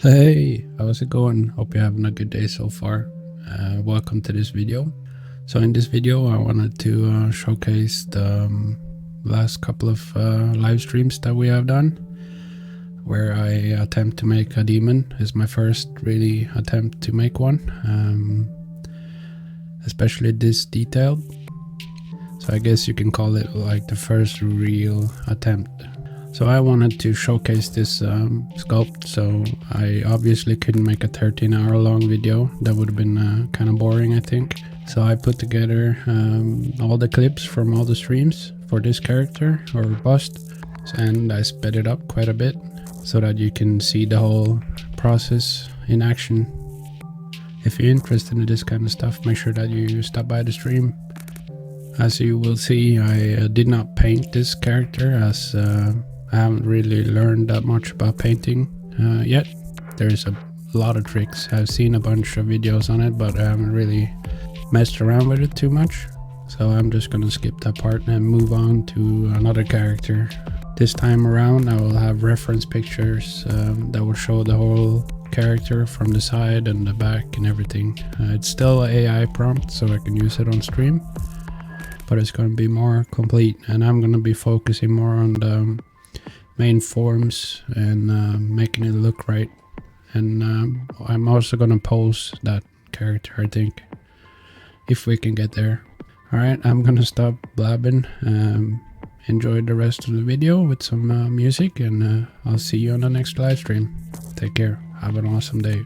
Hey, how's it going? Hope you're having a good day so far. Welcome to this video. So in this video I wanted to showcase the last couple of live streams that we have done, where I attempt to make a demon. It's my first really attempt to make one, especially this detailed. So I guess you can call it like the first real attempt. So I wanted to showcase this sculpt, so I obviously couldn't make a 13-hour-long video. That would have been kind of boring, I think. So I put together all the clips from all the streams for this character or bust, and I sped it up quite a bit so that you can see the whole process in action. If you're interested in this kind of stuff, make sure that you stop by the stream. As you will see, I did not paint this character, as I haven't really learned that much about painting yet. There's a lot of tricks. I've seen a bunch of videos on it, but I haven't really messed around with it too much. So I'm just gonna skip that part and move on to another character. This time around I will have reference pictures that will show the whole character from the side and the back and everything. It's still an AI prompt, so I can use it on stream, but it's going to be more complete, and I'm going to be focusing more on the main forms and making it look right. And I'm also going to pose that character, I think, if we can get there. Alright, I'm going to stop blabbing. Enjoy the rest of the video with some music, and I'll see you on the next live stream. Take care. Have an awesome day.